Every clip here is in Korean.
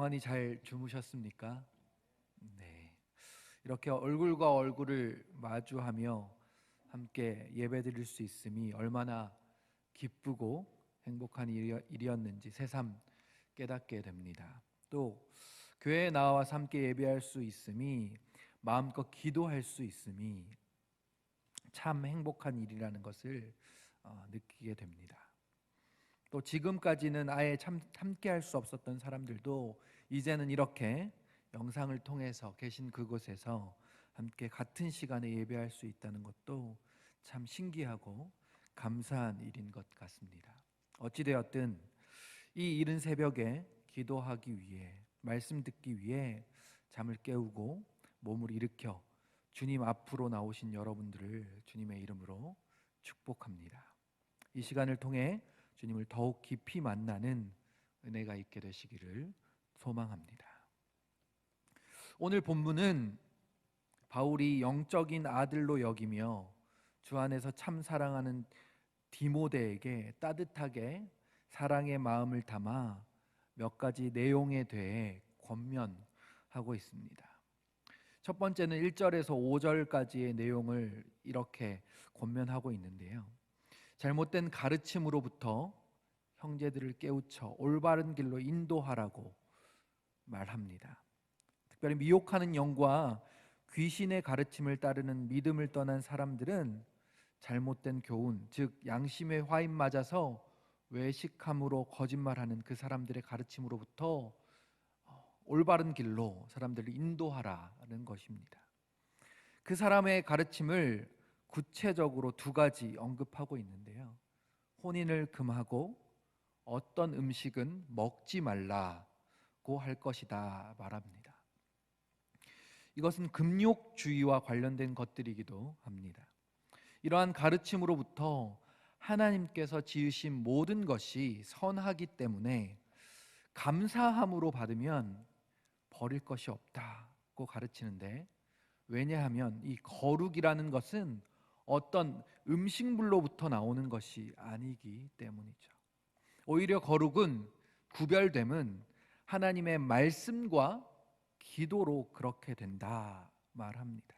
평안히 잘 주무셨습니까? 네. 이렇게 얼굴과 얼굴을 마주하며 함께 예배드릴 수 있음이 얼마나 기쁘고 행복한 일이었는지 새삼 깨닫게 됩니다. 또 교회에 나와서 함께 예배할 수 있음이, 마음껏 기도할 수 있음이 참 행복한 일이라는 것을 느끼게 됩니다. 또 지금까지는 아예 함께 할 수 없었던 사람들도 이제는 이렇게 영상을 통해서 계신 그곳에서 함께 같은 시간에 예배할 수 있다는 것도 참 신기하고 감사한 일인 것 같습니다. 어찌되었든 이 이른 새벽에 기도하기 위해, 말씀 듣기 위해 잠을 깨우고 몸을 일으켜 주님 앞으로 나오신 여러분들을 주님의 이름으로 축복합니다. 이 시간을 통해 주님을 더욱 깊이 만나는 은혜가 있게 되시기를 소망합니다. 오늘 본문은 바울이 영적인 아들로 여기며 주 안에서 참 사랑하는 디모데에게 따뜻하게 사랑의 마음을 담아 몇 가지 내용에 대해 권면하고 있습니다. 첫 번째는 1절에서 5절까지의 내용을 이렇게 권면하고 있는데요. 잘못된 가르침으로부터 형제들을 깨우쳐 올바른 길로 인도하라고 말합니다. 특별히 미혹하는 영과 귀신의 가르침을 따르는 믿음을 떠난 사람들은 잘못된 교훈, 즉 양심의 화인 맞아서 외식함으로 거짓말하는 그 사람들의 가르침으로부터 올바른 길로 사람들을 인도하라는 것입니다. 그 사람의 가르침을 구체적으로 두 가지 언급하고 있는데요. 혼인을 금하고 어떤 음식은 먹지 말라고 할 것이다 말합니다. 이것은 금욕주의와 관련된 것들이기도 합니다. 이러한 가르침으로부터 하나님께서 지으신 모든 것이 선하기 때문에 감사함으로 받으면 버릴 것이 없다고 가르치는데, 왜냐하면 이 거룩이라는 것은 어떤 음식물로부터 나오는 것이 아니기 때문이죠. 오히려 거룩은, 구별됨은 하나님의 말씀과 기도로 그렇게 된다 말합니다.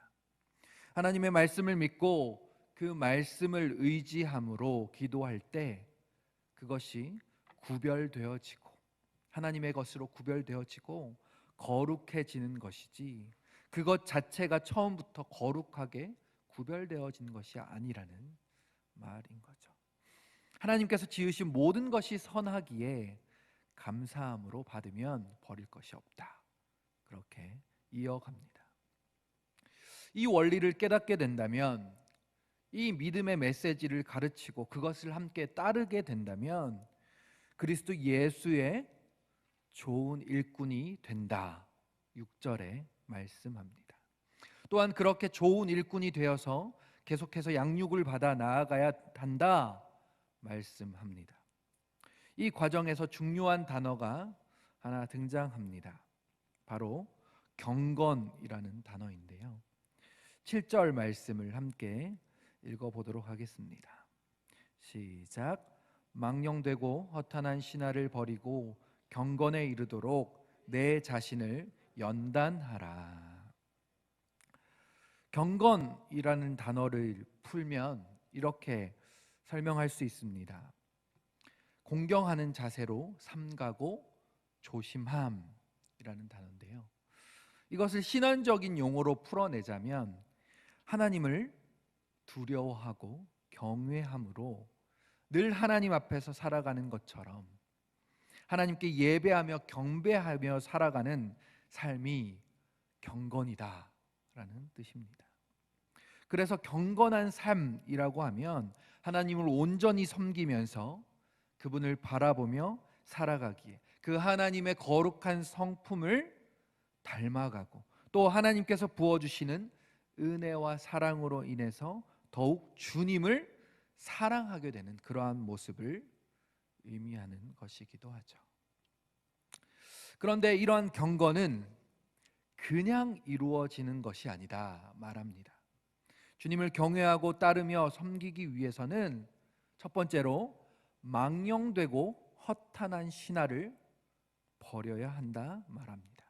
하나님의 말씀을 믿고 그 말씀을 의지함으로 기도할 때 그것이 구별되어지고 하나님의 것으로 구별되어지고 거룩해지는 것이지, 그것 자체가 처음부터 거룩하게 구별되어진 것이 아니라는 말인 거죠. 하나님께서 지으신 모든 것이 선하기에 감사함으로 받으면 버릴 것이 없다, 그렇게 이어갑니다. 이 원리를 깨닫게 된다면, 이 믿음의 메시지를 가르치고 그것을 함께 따르게 된다면 그리스도 예수의 좋은 일꾼이 된다, 6절에 말씀합니다. 또한 그렇게 좋은 일꾼이 되어서 계속해서 양육을 받아 나아가야 한다 말씀합니다. 이 과정에서 중요한 단어가 하나 등장합니다. 바로 경건이라는 단어인데요. 7절 말씀을 함께 읽어보도록 하겠습니다. 시작. 망령되고 허탄한 신화를 버리고 경건에 이르도록 내 자신을 연단하라. 경건이라는 단어를 풀면 이렇게 설명할 수 있습니다. 공경하는 자세로 삼가고 조심함이라는 단어인데요. 이것을 신앙적인 용어로 풀어내자면 하나님을 두려워하고 경외함으로 늘 하나님 앞에서 살아가는 것처럼 하나님께 예배하며 경배하며 살아가는 삶이 경건이다 라는 뜻입니다. 그래서 경건한 삶이라고 하면 하나님을 온전히 섬기면서 그분을 바라보며 살아가기에 그 하나님의 거룩한 성품을 닮아가고, 또 하나님께서 부어주시는 은혜와 사랑으로 인해서 더욱 주님을 사랑하게 되는 그러한 모습을 의미하는 것이기도 하죠. 그런데 이러한 경건은 그냥 이루어지는 것이 아니다 말합니다. 주님을 경외하고 따르며 섬기기 위해서는 첫 번째로 망령되고 허탄한 신화를 버려야 한다 말합니다.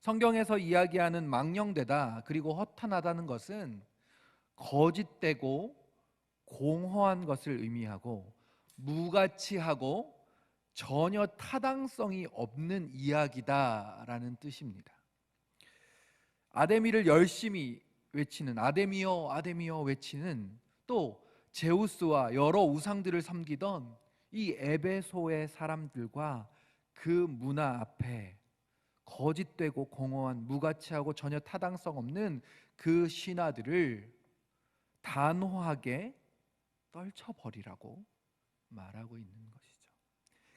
성경에서 이야기하는 망령되다 그리고 허탄하다는 것은 거짓되고 공허한 것을 의미하고 무가치하고 전혀 타당성이 없는 이야기다라는 뜻입니다. 아데미를 열심히 외치는 아데미여 아데미여 외치는 또 제우스와 여러 우상들을 섬기던 이 에베소의 사람들과 그 문화 앞에 거짓되고 공허한 무가치하고 전혀 타당성 없는 그 신화들을 단호하게 떨쳐버리라고 말하고 있는 것이죠.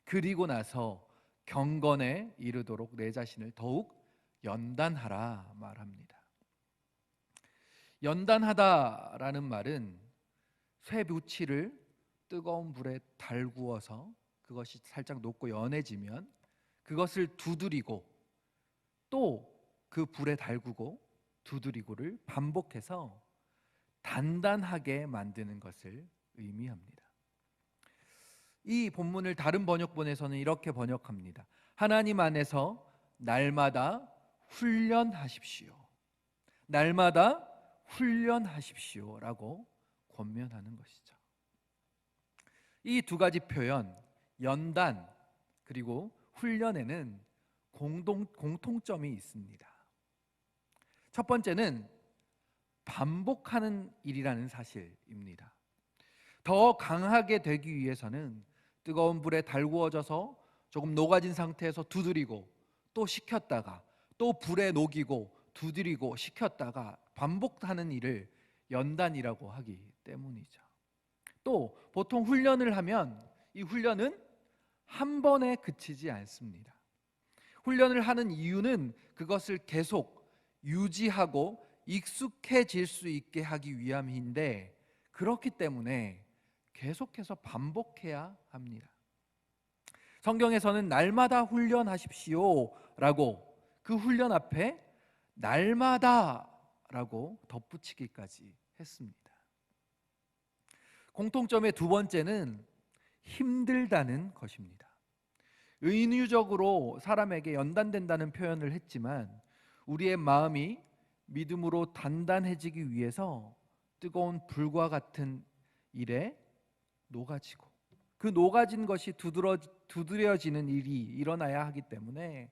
그리고 나서 경건에 이르도록 내 자신을 더욱 연단하라 말합니다. 연단하다라는 말은 쇠붙이를 뜨거운 불에 달구어서 그것이 살짝 녹고 연해지면 그것을 두드리고 또 그 불에 달구고 두드리고를 반복해서 단단하게 만드는 것을 의미합니다. 이 본문을 다른 번역본에서는 이렇게 번역합니다. 하나님 안에서 날마다 훈련하십시오. 날마다 훈련하십시오라고 권면하는 것이죠. 이 두 가지 표현, 연단 그리고 훈련에는 공통점이 있습니다. 첫 번째는 반복하는 일이라는 사실입니다. 더 강하게 되기 위해서는 뜨거운 불에 달구어져서 조금 녹아진 상태에서 두드리고 또 식혔다가 또 불에 녹이고 두드리고 식혔다가 반복하는 일을 연단이라고 하기 때문이죠. 또 보통 훈련을 하면 이 훈련은 한 번에 그치지 않습니다. 훈련을 하는 이유는 그것을 계속 유지하고 익숙해질 수 있게 하기 위함인데 그렇기 때문에 계속해서 반복해야 합니다. 성경에서는 날마다 훈련하십시오라고 그 훈련 앞에 날마다라고 덧붙이기까지 했습니다. 공통점의 두 번째는 힘들다는 것입니다. 은유적으로 사람에게 연단된다는 표현을 했지만 우리의 마음이 믿음으로 단단해지기 위해서 뜨거운 불과 같은 일에 녹아지고 그 녹아진 것이 두드려지는 일이 일어나야 하기 때문에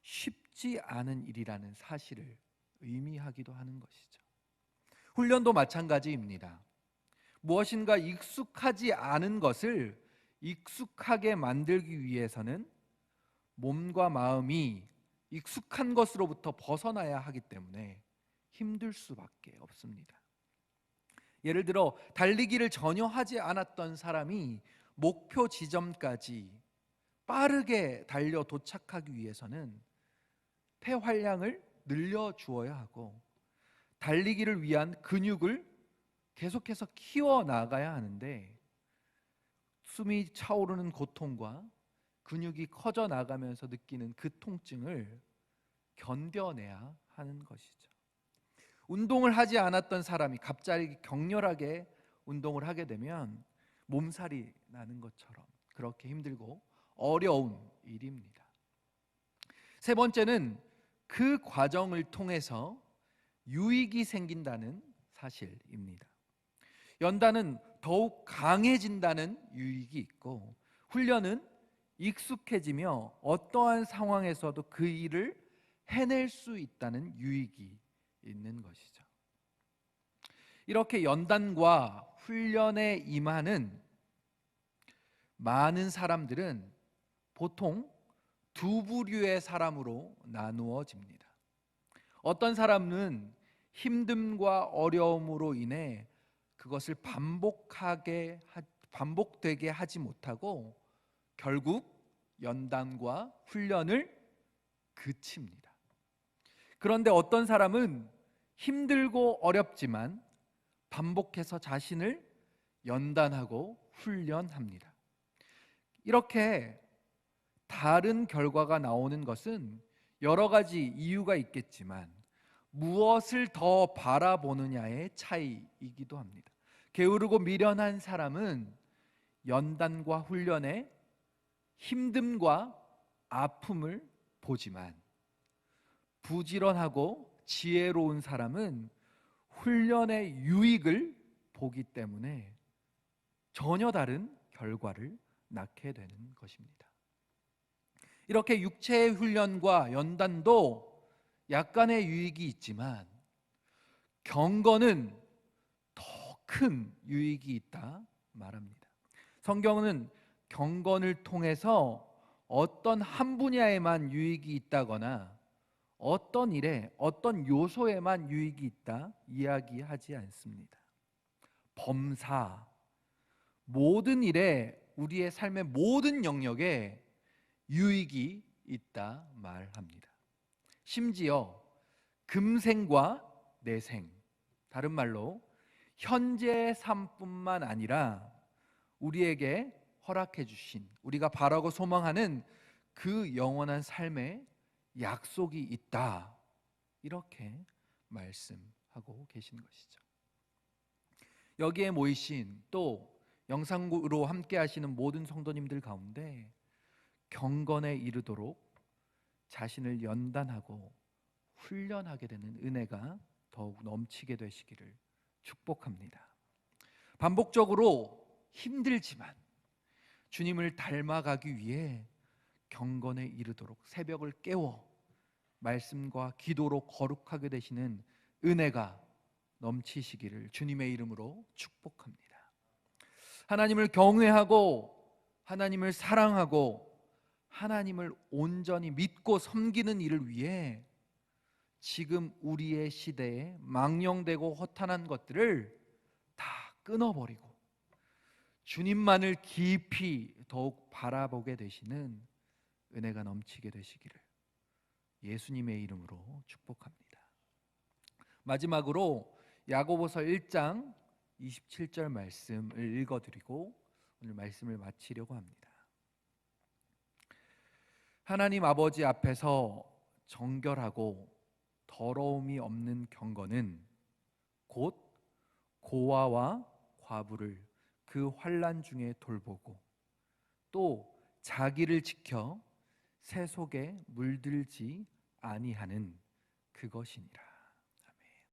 쉽지 않은 일이라는 사실을 의미하기도 하는 것이죠. 훈련도 마찬가지입니다. 무엇인가 익숙하지 않은 것을 익숙하게 만들기 위해서는 몸과 마음이 익숙한 것으로부터 벗어나야 하기 때문에 힘들 수밖에 없습니다. 예를 들어 달리기를 전혀 하지 않았던 사람이 목표 지점까지 빠르게 달려 도착하기 위해서는 폐활량을 늘려주어야 하고 달리기를 위한 근육을 계속해서 키워나가야 하는데 숨이 차오르는 고통과 근육이 커져 나가면서 느끼는 그 통증을 견뎌내야 하는 것이죠. 운동을 하지 않았던 사람이 갑자기 격렬하게 운동을 하게 되면 몸살이 나는 것처럼 그렇게 힘들고 어려운 일입니다. 세 번째는 그 과정을 통해서 유익이 생긴다는 사실입니다. 연단은 더욱 강해진다는 유익이 있고 훈련은 익숙해지며 어떠한 상황에서도 그 일을 해낼 수 있다는 유익이 있는 것이죠. 이렇게 연단과 훈련에 임하는 많은 사람들은 보통 두 부류의 사람으로 나누어집니다. 어떤 사람은 힘듦과 어려움으로 인해 그것을 반복되게 하지 못하고 결국 연단과 훈련을 그칩니다. 그런데 어떤 사람은 힘들고 어렵지만 반복해서 자신을 연단하고 훈련합니다. 이렇게 다른 결과가 나오는 것은 여러 가지 이유가 있겠지만 무엇을 더 바라보느냐의 차이이기도 합니다. 게으르고 미련한 사람은 연단과 훈련에 힘듦과 아픔을 보지만 부지런하고 지혜로운 사람은 훈련의 유익을 보기 때문에 전혀 다른 결과를 낳게 되는 것입니다. 이렇게 육체의 훈련과 연단도 약간의 유익이 있지만 경건은 더 큰 유익이 있다 말합니다. 성경은 경건을 통해서 어떤 한 분야에만 유익이 있다거나 어떤 일에 어떤 요소에만 유익이 있다 이야기하지 않습니다. 범사, 모든 일에 우리의 삶의 모든 영역에 유익이 있다 말합니다. 심지어 금생과 내생, 다른 말로 현재의 삶뿐만 아니라 우리에게 허락해 주신, 우리가 바라고 소망하는 그 영원한 삶에 약속이 있다, 이렇게 말씀하고 계신 것이죠. 여기에 모이신 또 영상으로 함께 하시는 모든 성도님들 가운데 경건에 이르도록 자신을 연단하고 훈련하게 되는 은혜가 더욱 넘치게 되시기를 축복합니다. 반복적으로 힘들지만 주님을 닮아가기 위해 경건에 이르도록 새벽을 깨워 말씀과 기도로 거룩하게 되시는 은혜가 넘치시기를 주님의 이름으로 축복합니다. 하나님을 경외하고 하나님을 사랑하고 하나님을 온전히 믿고 섬기는 일을 위해 지금 우리의 시대에 망령되고 허탄한 것들을 다 끊어버리고 주님만을 깊이 더욱 바라보게 되시는 은혜가 넘치게 되시기를 예수님의 이름으로 축복합니다. 마지막으로 야고보서 1장 27절 말씀을 읽어드리고 오늘 말씀을 마치려고 합니다. 하나님 아버지 앞에서 정결하고 더러움이 없는 경건은 곧 고아와 과부를 그 환난 중에 돌보고 또 자기를 지켜 새 속에 물들지 아니하는 그것이니라.